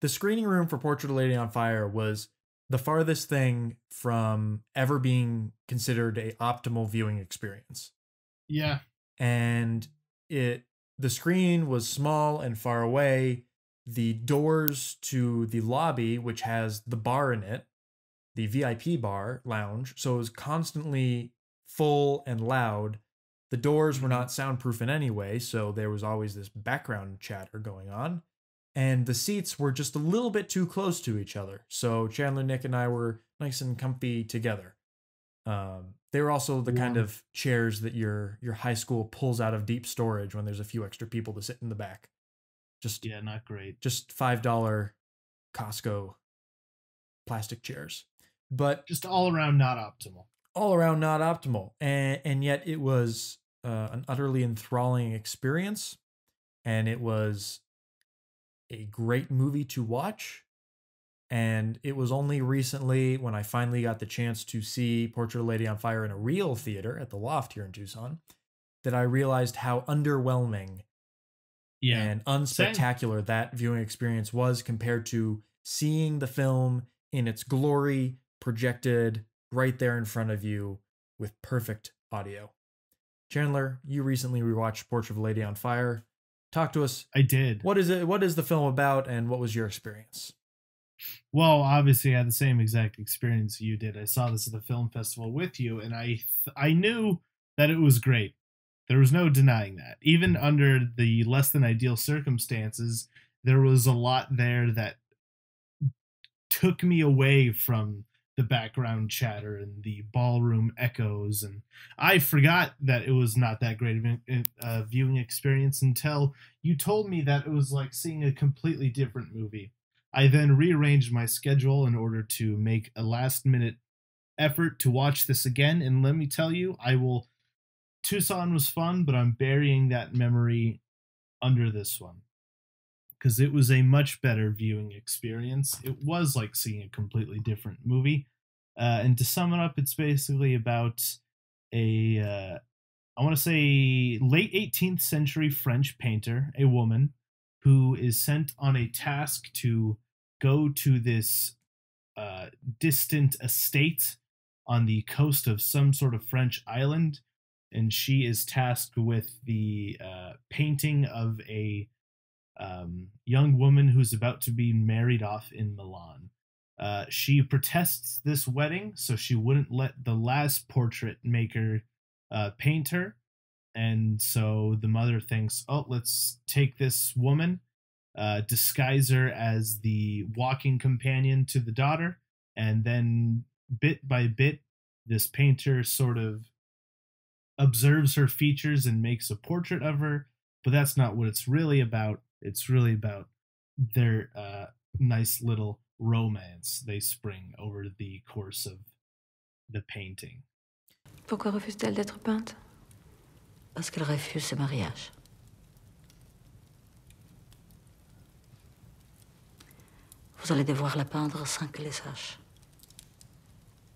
the screening room for Portrait of a Lady on Fire was the farthest thing from ever being considered a optimal viewing experience. Yeah. And it the screen was small and far away. The doors to the lobby, which has the bar in it, the VIP bar lounge, so it was constantly full and loud. The doors were not soundproof in any way, so there was always this background chatter going on. And the seats were just a little bit too close to each other. So Chandler, Nick, and I were nice and comfy together. They were also the kind Warm. of chairs that your high school pulls out of deep storage when there's a few extra people to sit in the back. Just Yeah, not great. just $5 Costco plastic chairs. But Just all around not optimal. all around not optimal. And yet it was an utterly enthralling experience. And it was a great movie to watch. And it was only recently when I finally got the chance to see Portrait of a Lady on Fire in a real theater at the Loft here in Tucson that I realized how underwhelming Yeah. and Same. unspectacular that viewing experience was compared to seeing the film in its glory projected right there in front of you with perfect audio. Chandler, you recently rewatched Portrait of a Lady on Fire. Talk to us. I did. What is it? What is the film about, and what was your experience? Well, obviously, I had the same exact experience you did. I saw this at the film festival with you, and I knew that it was great. There was no denying that. Even under the less than ideal circumstances, there was a lot there that took me away from the background chatter and the ballroom echoes, and I forgot that it was not that great of a viewing experience until you told me that it was like seeing a completely different movie. I then rearranged my schedule in order to make a last minute effort to watch this again, and let me tell you, Tucson was fun, but I'm burying that memory under this one because it was a much better viewing experience. It was like seeing a completely different movie. And to sum it up, it's basically about I want to say, late 18th century French painter, a woman, who is sent on a task to go to this distant estate on the coast of some sort of French island. And she is tasked with the painting of a young woman who's about to be married off in Milan. She protests this wedding, so she wouldn't let the last portrait maker paint her. And so the mother thinks, oh, let's take this woman, disguise her as the walking companion to the daughter, and then bit by bit, this painter sort of observes her features and makes a portrait of her. But that's not what it's really about. It's really about their nice little romance they spring over the course of the painting. Pourquoi refuse-t-elle d'être peinte? Parce qu'elle refuse ce mariage. Vous allez devoir la peindre sans qu'elle le sache.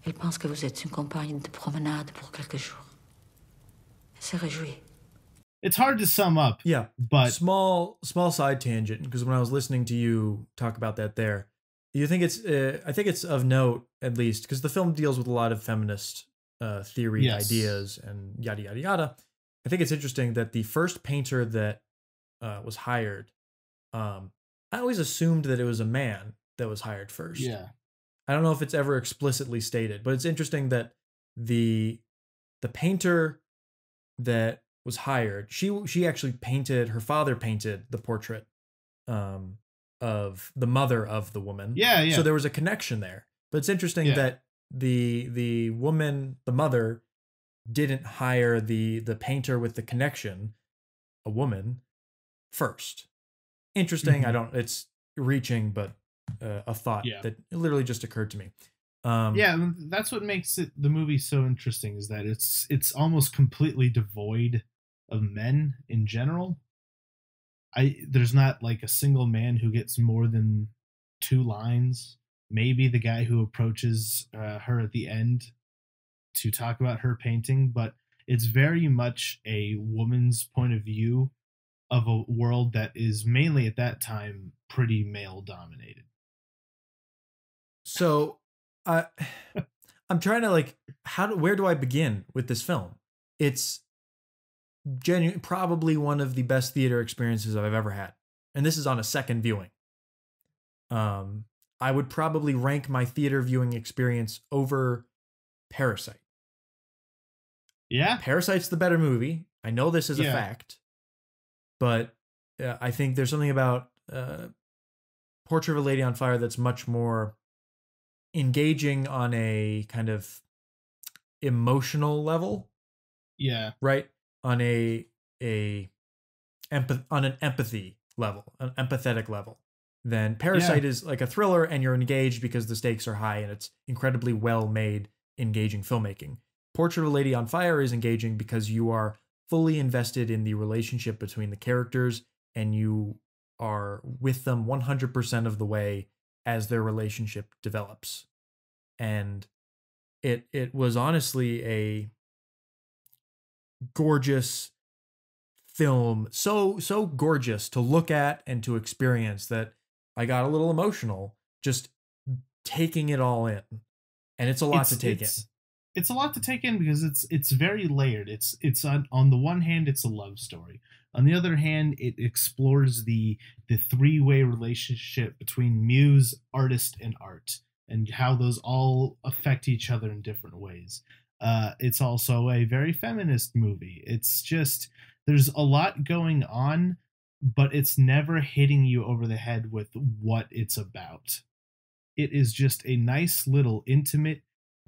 Elle pense que vous êtes une compagne de promenade pour quelques jours. Elle se réjouit. It's hard to sum up. Yeah, but small side tangent, because when I was listening to you talk about that there, you think it's I think it's of note, at least, because the film deals with a lot of feminist theory, Yes. ideas, and yada yada yada. I think it's interesting that the first painter that was hired, I always assumed that it was a man that was hired first. yeah, I don't know if it's ever explicitly stated, but it's interesting that the painter that was hired, she actually painted, her father painted the portrait of the mother of the woman. Yeah. So there was a connection there. But it's interesting that the woman, the mother, didn't hire the painter with the connection, a woman, first. Interesting. Mhm. It's reaching, but a thought that literally just occurred to me. Yeah, that's what makes the movie so interesting, is that it's almost completely devoid of men in general. There's not like a single man who gets more than 2 lines. Maybe the guy who approaches her at the end to talk about her painting, but it's very much a woman's point of view of a world that is mainly at that time pretty male dominated. So, I'm trying to like, where do I begin with this film? It's probably one of the best theater experiences I've ever had, and this is on a second viewing. I would probably rank my theater viewing experience over Parasite. Yeah, Parasite's the better movie. I know this is a fact, but I think there's something about Portrait of a Lady on Fire that's much more engaging on a kind of emotional level. Yeah. Right? On an empathy level, an empathetic level. Then Parasite is like a thriller, and you're engaged because the stakes are high and it's incredibly well made, engaging filmmaking. Portrait of a Lady on Fire is engaging because you are fully invested in the relationship between the characters, and you are with them 100% of the way as their relationship develops. And it was honestly a gorgeous film, so gorgeous to look at and to experience that I got a little emotional just taking it all in. And it's a lot to take in. It's a lot to take in because it's very layered. It's on the one hand it's a love story. On the other hand, it explores the three-way relationship between muse, artist, and art, and how those all affect each other in different ways. It's also a very feminist movie. It's just, there's a lot going on, but it's never hitting you over the head with what it's about. It is just a nice little intimate,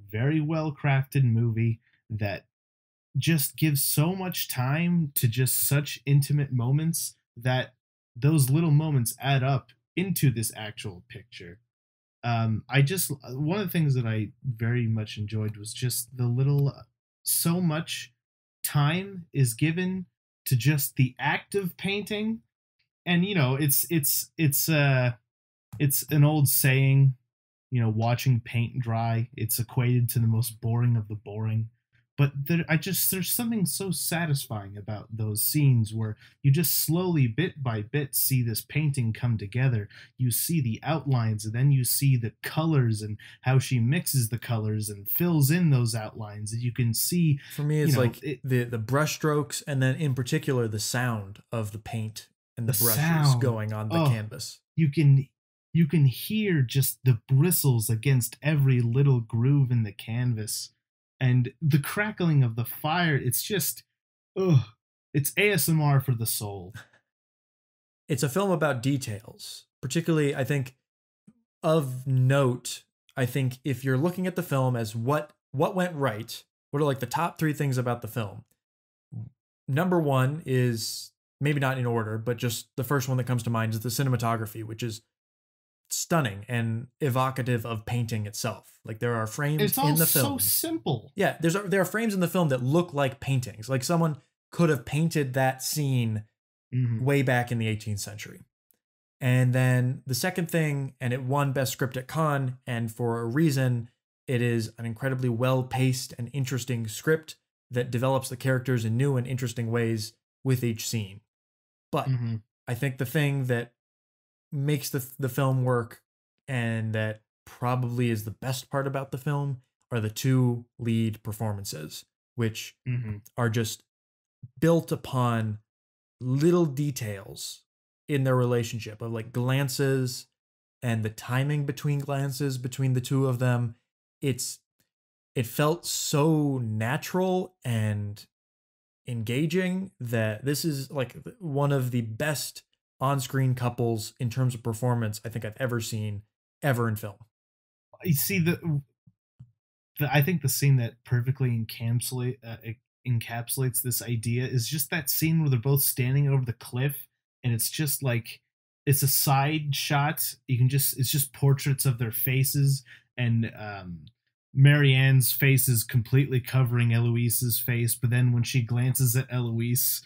very well crafted movie that just gives so much time to just such intimate moments that those little moments add up into this actual picture. One of the things that I very much enjoyed was just the little, so much time is given to just the act of painting. And, you know, it's an old saying, you know, watching paint dry, it's equated to the most boring of the boring. But there's something so satisfying about those scenes where you just slowly, bit by bit, see this painting come together. You see the outlines, and then you see the colors and how she mixes the colors and fills in those outlines. And you can see, for me, it's the brush strokes, and then in particular the sound of the paint and the brushes going on the canvas. You can hear just the bristles against every little groove in the canvas. And the crackling of the fire, it's just, it's ASMR for the soul. It's a film about details. Particularly, I think, of note, I think if you're looking at the film as what went right, what are like the top three things about the film? Number one is, maybe not in order, but just the first one that comes to mind is the cinematography, which is stunning and evocative of painting itself. Like, there are frames in the film. It's so simple. Yeah, there are frames in the film that look like paintings. Like someone could have painted that scene way back in the 18th century. And then the second thing, and it won Best Script at Cannes, and for a reason, it is an incredibly well-paced and interesting script that develops the characters in new and interesting ways with each scene. But I think the thing that makes the film work, and that probably is the best part about the film, are the two lead performances, which are just built upon little details in their relationship of like glances and the timing between glances between the two of them. It felt so natural and engaging that this is like one of the best on-screen couples in terms of performance I think I've ever seen in film. You see, I think the scene that perfectly encapsulates this idea is just that scene where they're both standing over the cliff, and it's just like, it's a side shot. It's just portraits of their faces, and Marianne's face is completely covering Eloise's face, but then when she glances at Eloise,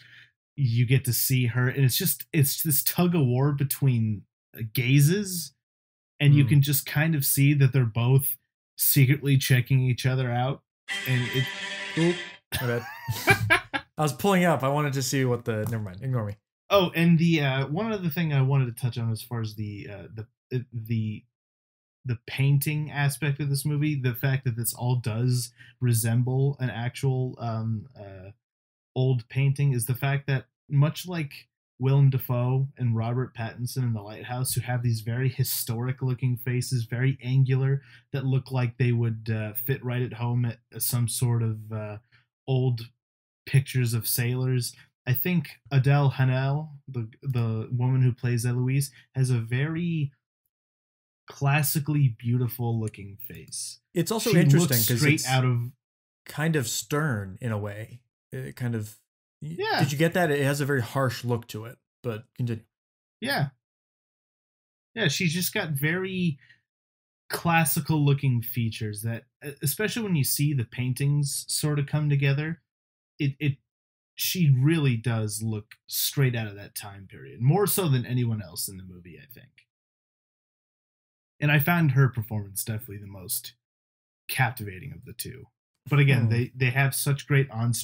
you get to see her, and it's this tug of war between gazes, and you can just kind of see that they're both secretly checking each other out. And my bad. I was pulling up. I wanted to see never mind. Ignore me. Oh, and the one other thing I wanted to touch on as far as the painting aspect of this movie, the fact that this all does resemble an actual old painting, is the fact that much like Willem Dafoe and Robert Pattinson in The Lighthouse, who have these very historic looking faces, very angular, that look like they would fit right at home at some sort of old pictures of sailors. I think Adele Hanel, the woman who plays Eloise, has a very classically beautiful looking face. It's also She interesting looks because straight it's out of kind of stern in a way. It kind of. Yeah. Did you get that? It has a very harsh look to it. But continue. yeah. She's just got very classical looking features that, especially when you see the paintings sort of come together, it she really does look straight out of that time period, more so than anyone else in the movie, I think. And I found her performance definitely the most captivating of the two. But again, they have such great on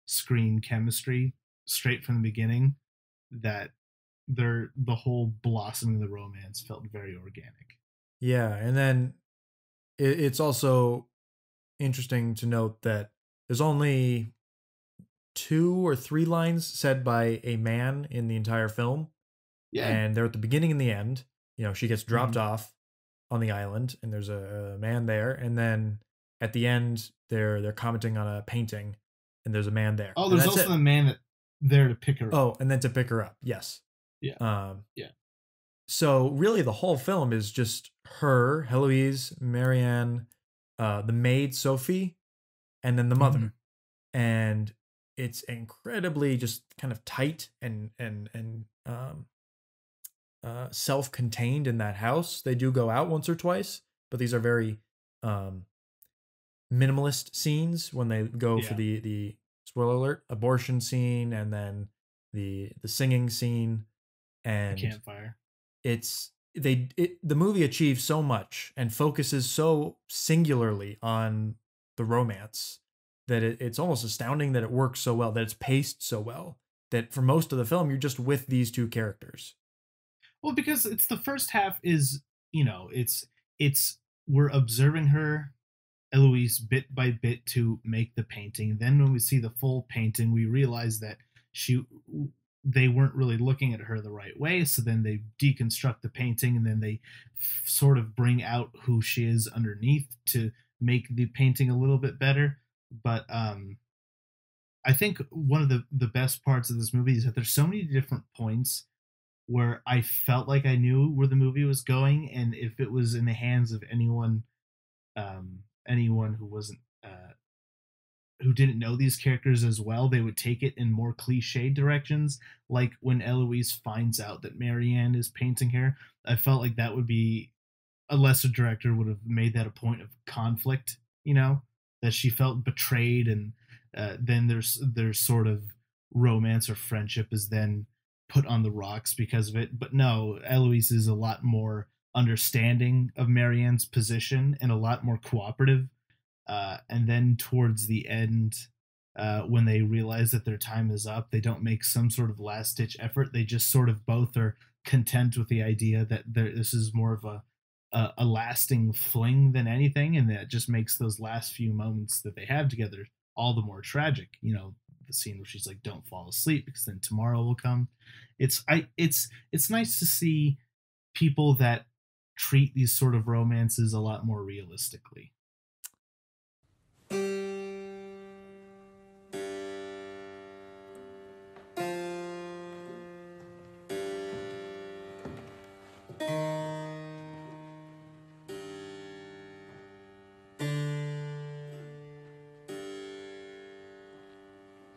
screen chemistry straight from the beginning that the whole blossoming of the romance felt very organic. Yeah, and then it's also interesting to note that there's only 2 or 3 lines said by a man in the entire film. Yeah. And they're at the beginning and the end. You know, she gets dropped off on the island and there's a man there, and then at the end they're commenting on a painting and there's a man there. Oh, there's also the man that there to pick her up. Oh, and then to pick her up. Yes. Yeah. So really the whole film is just her, Heloise, Marianne, the maid Sophie, and then the mother. And it's incredibly just kind of tight and self-contained in that house. They do go out once or twice, but these are very minimalist scenes when they go for the spoiler alert abortion scene and then the singing scene and the campfire. The movie achieves so much and focuses so singularly on the romance that it's almost astounding that it works so well, that it's paced so well, that for most of the film you're just with these two characters. Well, because it's the first half is, it's we're observing her, Eloise, bit by bit to make the painting. Then when we see the full painting, we realize that they weren't really looking at her the right way. So then they deconstruct the painting and then they sort of bring out who she is underneath to make the painting a little bit better. But I think one of the best parts of this movie is that there's so many different points where I felt like I knew where the movie was going, and if it was in the hands of anyone who wasn't who didn't know these characters as well, they would take it in more cliche directions. Like when Eloise finds out that Marianne is painting her, I felt like that would be a lesser director would have made that a point of conflict, that she felt betrayed, and then there's sort of romance or friendship is then put on the rocks because of it. But no, Eloise is a lot more understanding of Marianne's position and a lot more cooperative. And then towards the end, when they realize that their time is up, they don't make some sort of last ditch effort. They just sort of both are content with the idea that this is more of a lasting fling than anything, and that just makes those last few moments that they have together all the more tragic. The scene where she's like, "Don't fall asleep because then tomorrow will come." It's nice to see people that treat these sort of romances a lot more realistically.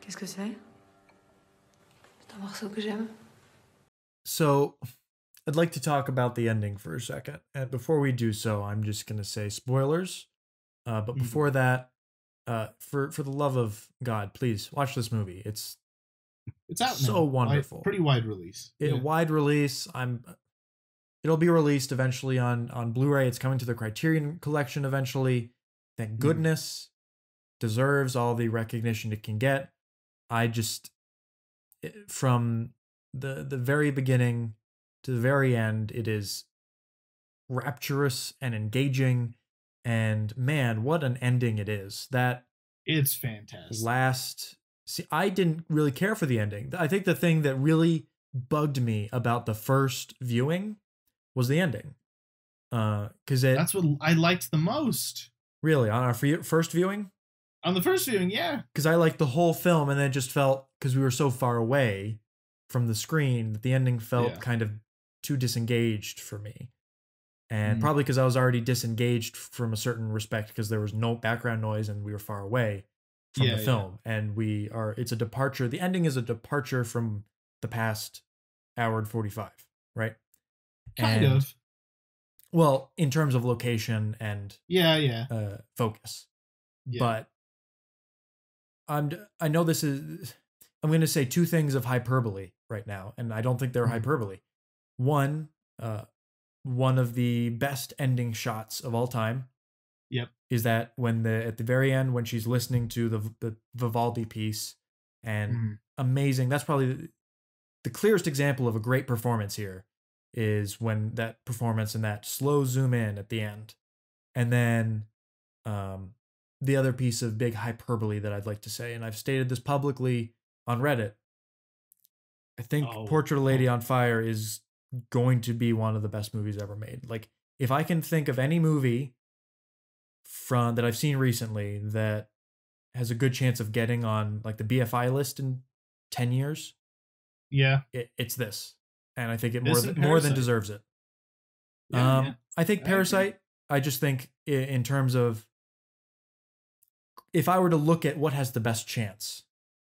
Qu'est-ce que c'est? C'est un morceau que j'aime. So, I'd like to talk about the ending for a second. And before we do so, I'm just going to say spoilers. But before that, for the love of God, please watch this movie. It's out so now. wonderful. Pretty wide release. Wide release. It'll be released eventually on Blu-ray. It's coming to the Criterion Collection eventually. Thank goodness. Deserves all the recognition it can get. from the very beginning to the very end, it is rapturous and engaging. And man, what an ending it is. That It's fantastic. See, I didn't really care for the ending. I think the thing that really bugged me about the first viewing was the ending. That's what I liked the most. Really, on our first viewing? On the first viewing, yeah. Because I liked the whole film, and then it just felt, because we were so far away from the screen, that the ending felt kind of too disengaged for me. And probably because I was already disengaged from a certain respect, because there was no background noise and we were far away from the film. And it's a departure. The ending is a departure from the past hour and 45, right? Kind of. Well, in terms of location and focus. Yeah. But I know this is, I'm going to say two things of hyperbole right now, and I don't think they're hyperbole. One of the best ending shots of all time. Yep. Is that when at the very end, when she's listening to the Vivaldi piece, and amazing. That's probably the clearest example of a great performance here, is when that performance and that slow zoom in at the end. And then the other piece of big hyperbole that I'd like to say, and I've stated this publicly on Reddit, I think Portrait of a Lady on Fire is going to be one of the best movies ever made. Like, if I can think of any movie that I've seen recently that has a good chance of getting on like the BFI list in 10 years, it's this. And I think it more than deserves it. I think Parasite, I just think in terms of, if I were to look at what has the best chance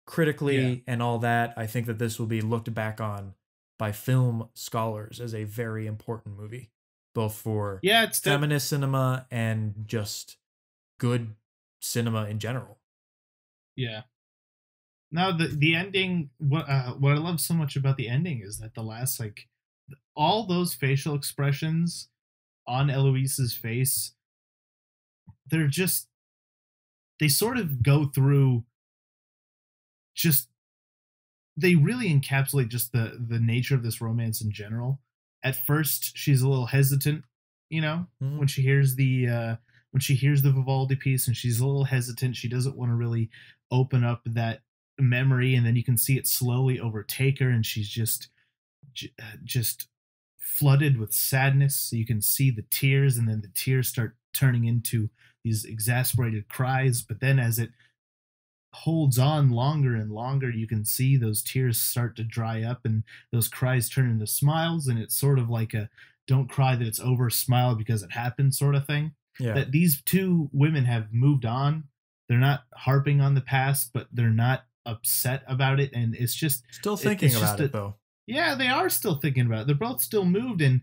critically and all that, I think that this will be looked back on by film scholars as a very important movie, both for feminist cinema and just good cinema in general. Yeah. Now the ending, what I love so much about the ending is that the last, like, all those facial expressions on Eloise's face, they sort of go through, they really encapsulate just the nature of this romance in general. At first, she's a little hesitant, when she hears the Vivaldi piece, and she's a little hesitant. She doesn't want to really open up that memory, and then you can see it slowly overtake her, and she's just flooded with sadness. So you can see the tears, and then the tears start turning into these exasperated cries. But then as it holds on longer and longer, you can see those tears start to dry up, and those cries turn into smiles, and it's sort of like a don't cry that it's over, smile because it happened sort of thing. That these two women have moved on. They're not harping on the past, but they're not upset about it, and it's just still thinking about it though. Yeah, they are still thinking about it. They're both still moved, and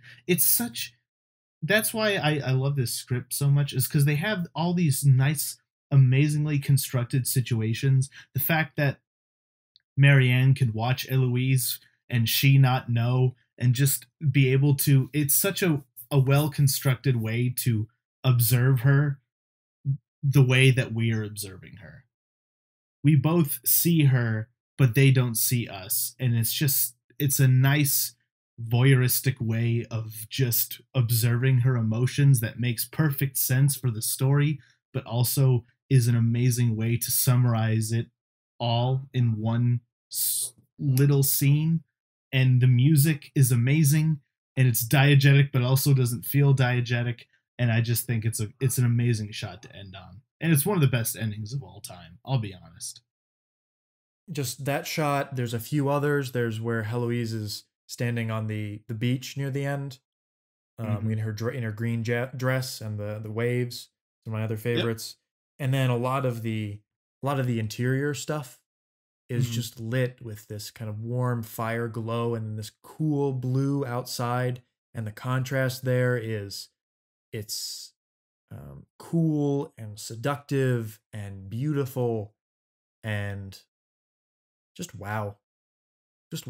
that's why I love this script so much, is because they have all these nice, amazingly constructed situations. The fact that Marianne could watch Eloise and she not know, and just be able to, it's such a well-constructed way to observe her the way that we are observing her. We both see her, but they don't see us. And it's a nice voyeuristic way of just observing her emotions that makes perfect sense for the story, but also is an amazing way to summarize it all in one little scene. And the music is amazing, and it's diegetic, but also doesn't feel diegetic. And I just think it's an amazing shot to end on. And it's one of the best endings of all time, I'll be honest. Just that shot, there's a few others. There's where Heloise is standing on the beach near the end, in her green dress, and the waves. Those are my other favorites. Yep. And then a lot of the interior stuff is just lit with this kind of warm fire glow, and this cool blue outside. And the contrast there it's cool and seductive and beautiful, and just wow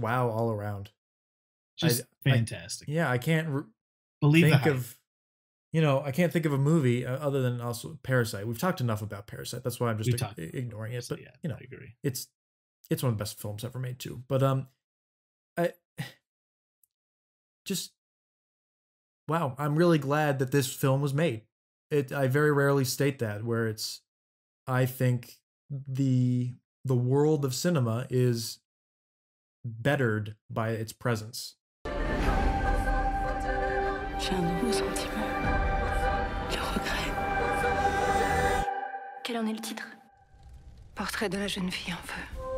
all around. Just fantastic. I can't believe think of I can't think of a movie other than also Parasite. We've talked enough about Parasite. That's why I'm just ignoring it. But I agree. It's it's one of the best films ever made too. But I just wow, I'm really glad that this film was made. I very rarely state that, where it's, I think the world of cinema is bettered by its presence. J'ai un nouveau sentiment. Le regret. Quel en est le titre? Portrait de la jeune fille en feu.